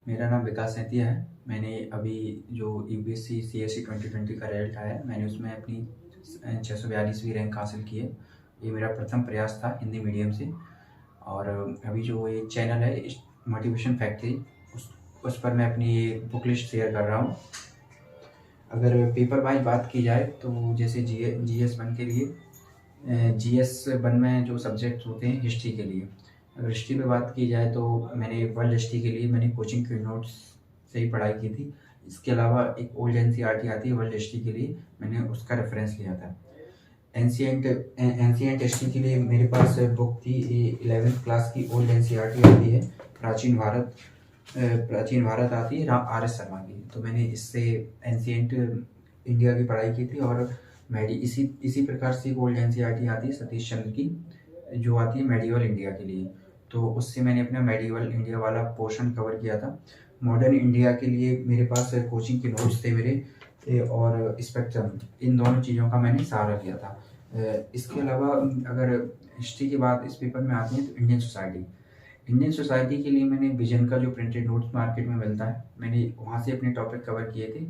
मेरा नाम विकास सेतिया है। मैंने अभी जो यूपीएससी सीएससी 2020 का रिजल्ट आया है, मैंने उसमें अपनी 642वीं रैंक हासिल की है। ये मेरा प्रथम प्रयास था हिंदी मीडियम से। और अभी जो ये चैनल है मोटिवेशन फैक्ट्री, उस पर मैं अपनी ये बुक लिस्ट शेयर कर रहा हूँ। अगर पेपर वाइज बात की जाए तो जैसे जीएस वन के लिए, जीएस वन में जो सब्जेक्ट्स होते हैं हिस्ट्री के लिए, अगर हिस्ट्री पे बात की जाए तो मैंने वर्ल्ड हिस्ट्री के लिए मैंने कोचिंग के नोट्स से ही पढ़ाई की थी। इसके अलावा एक ओल्ड एनसीईआरटी आती है वर्ल्ड हिस्ट्री के लिए, मैंने उसका रेफरेंस लिया था। एंशियंट हिस्ट्री के लिए मेरे पास बुक थी 11th क्लास की ओल्ड एनसीईआरटी आती है, प्राचीन भारत। प्राचीन भारत आती है आर एस शर्मा की, तो मैंने इससे एंशियंट इंडिया की पढ़ाई की थी। और इसी प्रकार से एक ओल्ड एनसीईआरटी आती है सतीश चंद्र की, जो आती है मेडिवल इंडिया के लिए, तो उससे मैंने अपना मेडिवल इंडिया वाला पोर्शन कवर किया था। मॉडर्न इंडिया के लिए मेरे पास कोचिंग के नोट्स थे मेरे, और स्पेक्ट्रम, इन दोनों चीज़ों का मैंने सहारा लिया था। इसके अलावा अगर हिस्ट्री की बात इस पेपर में आती है तो इंडियन सोसाइटी के लिए मैंने विजन का जो प्रिंटेड नोट्स मार्केट में मिलता है, मैंने वहाँ से अपने टॉपिक कवर किए थे।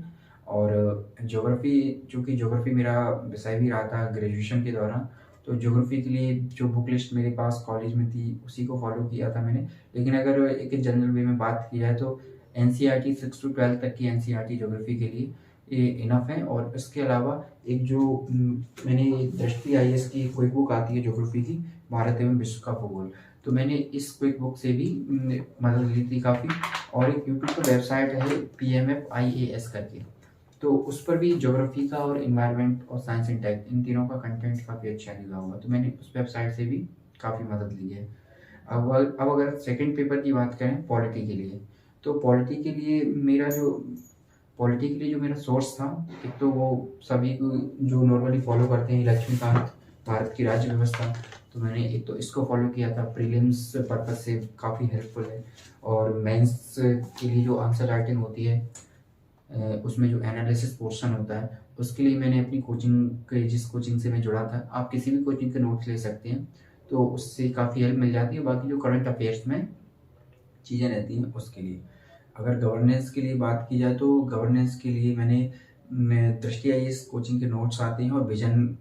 और ज्योग्राफी, चूँकि ज्योग्राफी मेरा विषय भी रहा था ग्रेजुएशन के दौरान, तो ज्योग्राफी के लिए जो बुक लिस्ट मेरे पास कॉलेज में थी उसी को फॉलो किया था मैंने। लेकिन अगर एक जनरल वे में बात की जाए तो एनसीईआरटी 6 to 12 तक की एनसीईआरटी ज्योग्राफी के लिए ये इनफ है। और इसके अलावा एक जो मैंने दृष्टि आईएएस की कोई बुक आती है ज्योग्राफी की, भारत एवं विश्व का भूगोल, तो मैंने इस क्विक बुक से भी मदद ली थी काफ़ी। और एक यूट्यूब पर वेबसाइट है PMFIAS करके, तो उस पर भी ज्योग्राफी का और इन्वायरमेंट और साइंस एंड टेक, इन तीनों का कंटेंट काफ़ी अच्छा लिखा हुआ, तो मैंने उस वेबसाइट से भी काफ़ी मदद ली है। अब अगर सेकंड पेपर की बात करें पॉलिटी के लिए, तो पॉलिटी के लिए जो मेरा सोर्स था, एक तो वो सभी को जो नॉर्मली फॉलो करते हैं लक्ष्मीकांत, भारत की राज्य व्यवस्था, तो मैंने एक तो इसको फॉलो किया था, प्रीलिम्स पर्पज से काफ़ी हेल्पफुल है। और मेंस के लिए जो आंसर राइटिंग होती है, उसमें जो एनालिसिस पोर्शन होता है, उसके लिए मैंने अपनी जिस कोचिंग से मैं जुड़ा था, आप किसी भी कोचिंग के नोट्स ले सकते हैं, तो उससे काफ़ी हेल्प मिल जाती है। बाकी जो करंट अफेयर्स में चीज़ें रहती हैं उसके लिए, अगर गवर्नेंस के लिए बात की जाए तो गवर्नेंस के लिए मैं दृष्टि आईएएस कोचिंग के नोट्स आते हैं, और विजन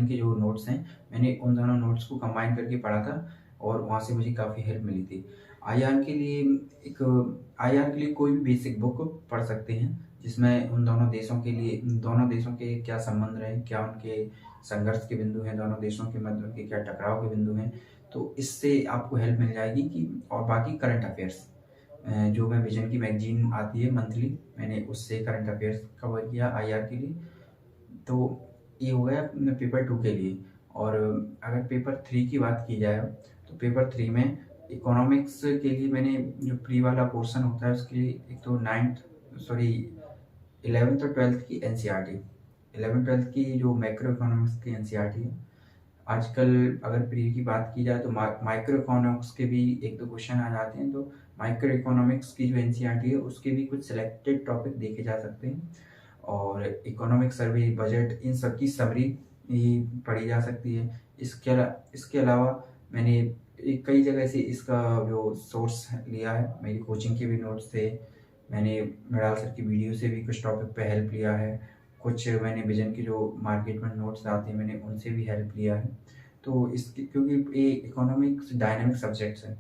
के जो नोट्स हैं, मैंने उन दोनों नोट्स को कंबाइन करके पढ़ा था, और वहाँ से मुझे काफ़ी हेल्प मिली थी। आईआर के लिए एक आईआर के लिए कोई भी बेसिक बुक पढ़ सकते हैं, जिसमें उन दोनों देशों के क्या संबंध रहे, क्या उनके संघर्ष के बिंदु हैं, दोनों देशों के मध्य उनके क्या टकराव के बिंदु हैं, तो इससे आपको हेल्प मिल जाएगी कि। और बाकी करंट अफेयर्स, जो मैं विजन की मैगजीन आती है मंथली, मैंने उससे करंट अफेयर्स कवर किया आईआर के लिए। तो ये हो गया पेपर 2 के लिए। और अगर पेपर 3 की बात की जाए तो पेपर 3 में इकोनॉमिक्स के लिए मैंने जो प्री वाला पोर्शन होता है उसके लिए एक तो 11th और 12th की एनसीईआरटी, 11th 12th की जो मैक्रो इकोनॉमिक्स की एनसीईआरटी है। आजकल अगर प्री की बात की जाए तो माइक्रो इकोनॉमिक्स के भी एक दो क्वेश्चन आ जाते हैं, तो माइक्रो इकोनॉमिक्स की जो एनसीईआरटी है उसके भी कुछ सिलेक्टेड टॉपिक देखे जा सकते हैं। और इकोनॉमिक सर्वे, बजट, इन सब की समरी पढ़ी जा सकती है। इसके अलावा मैंने कई जगह से इसका जो सोर्स लिया है, मेरी कोचिंग के भी नोट्स थे, मैंने मृणाल सर की वीडियो से भी कुछ टॉपिक पे हेल्प लिया है, कुछ मैंने विजन के जो मार्केट में नोट्स आते हैं मैंने उनसे भी हेल्प लिया है। तो इसकी, क्योंकि ये इकोनॉमिक्स डायनामिक सब्जेक्ट्स है,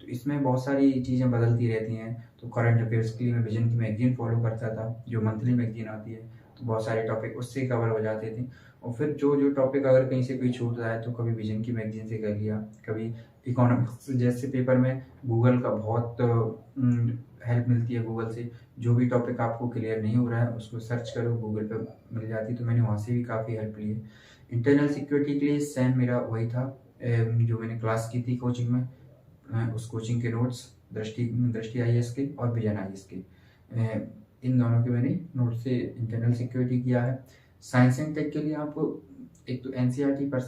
तो इसमें बहुत सारी चीज़ें बदलती रहती हैं, तो करंट अफेयर्स के लिए मैं विजन की मैगजीन फॉलो करता था, जो मंथली मैगजीन आती है, तो बहुत सारे टॉपिक उससे कवर हो जाते थे। और फिर जो जो टॉपिक अगर कहीं से कोई छूट रहा है तो कभी विजन की मैगजीन से कर लिया, कभी इकोनॉमिक्स जैसे पेपर में गूगल का बहुत हेल्प मिलती है। गूगल से जो भी टॉपिक आपको क्लियर नहीं हो रहा है उसको सर्च करो, गूगल पे मिल जाती, तो मैंने वहाँ से भी काफ़ी हेल्प ली है। इंटरनल सिक्योरिटी के लिए सेम मेरा वही था, जो मैंने क्लास की थी कोचिंग में, उस कोचिंग के नोट्स दृष्टि आईएएस के और विजन आईएएस के, इन दोनों के मैंने नोट से इंटरनल सिक्योरिटी किया है। साइंस एंड टेक के लिए आप एक तो एनसीईआरटी पढ़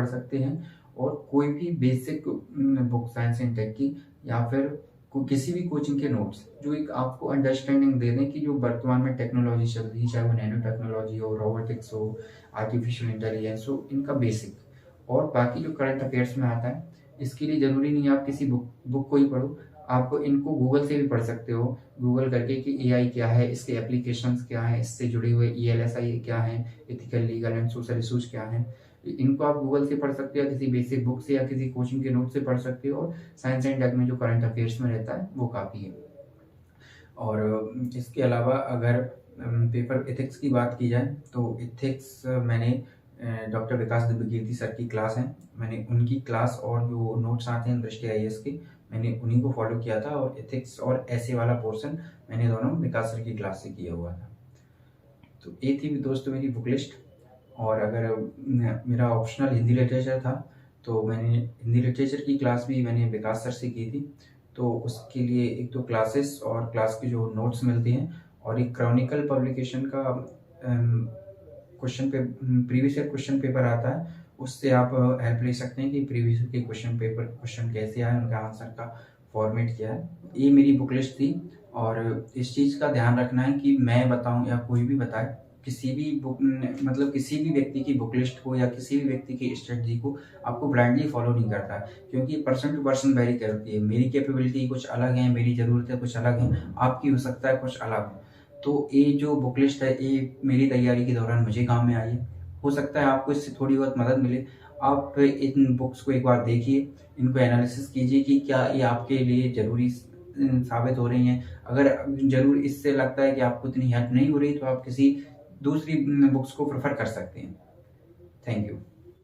सकते हैं, और कोई भी basic book science and tech की, या फिर किसी भी कोचिंग के नोट्स जो एक आपको अंडरस्टैंडिंग दे दें कि जो वर्तमान में टेक्नोलॉजी चल रही है, चाहे वो नैनो टेक्नोलॉजी हो, रोबोटिक्स हो, आर्टिफिशियल इंटेलिजेंस हो, इनका बेसिक। और बाकी जो करंट अफेयर्स में आता है, इसके लिए ज़रूरी नहीं है आप किसी बुक को ही पढ़ो, आप इनको गूगल से भी पढ़ सकते हो, गूगल करके कि एआई क्या है, इसके एप्लीकेशंस क्या हैं, इससे जुड़े हुए ईएलएसआई क्या हैं, ethical, legal and social issues क्या हैं। इनको आप गूगल से पढ़ सकते हो, या किसी बेसिक बुक से या किसी कोचिंग के नोट से पढ़ सकते हो। और साइंस एंड टेक में जो करंट अफेयर्स में रहता है वो काफ़ी है। और इसके अलावा अगर पेपर एथिक्स की बात की जाए तो एथिक्स मैंने डॉक्टर विकास दिव्यकीर्ति सर की क्लास है, मैंने उनकी क्लास और जो नोट्स आते हैं दृष्टि आईएएस के, मैंने उन्हीं को फॉलो किया था। और एथिक्स और ऐसे वाला पोर्शन मैंने दोनों विकास सर की क्लास से किया हुआ था। तो ये थी दोस्तों मेरी बुक लिस्ट। और अगर मेरा ऑप्शनल हिंदी लिटरेचर था तो मैंने हिंदी लिटरेचर की क्लास भी मैंने विकास सर से की थी। तो उसके लिए एक तो क्लासेस और क्लास के जो नोट्स मिलते हैं, और एक क्रॉनिकल पब्लिकेशन का क्वेश्चन पे प्रीवियस ईयर क्वेश्चन पेपर आता है, उससे आप हेल्प ले सकते हैं कि प्रीवियस ईयर के क्वेश्चन कैसे आए, उनका आंसर का फॉर्मेट क्या है। ये मेरी बुक लिस्ट थी। और इस चीज़ का ध्यान रखना है कि मैं बताऊं या कोई भी बताए, किसी भी बुक मतलब किसी भी व्यक्ति की बुक लिस्ट को या किसी भी व्यक्ति की स्ट्रेटजी को आपको ब्लाइंडली फॉलो नहीं करता है, क्योंकि पर्सन टू पर्सन वेरी करती है। मेरी कैपेबिलिटी कुछ अलग है, मेरी ज़रूरतें कुछ अलग हैं, आपकी हो सकता है कुछ अलग है। तो ये जो बुक लिस्ट है ये मेरी तैयारी के दौरान मुझे काम में आई है। हो सकता है आपको इससे थोड़ी बहुत मदद मिले। आप इन बुक्स को एक बार देखिए, इनको एनालिसिस कीजिए कि क्या ये आपके लिए ज़रूरी साबित हो रही हैं। अगर ज़रूर इससे लगता है कि आपको इतनी हेल्प नहीं हो रही, तो आप किसी दूसरी बुक्स को प्रेफर कर सकते हैं। Thank you.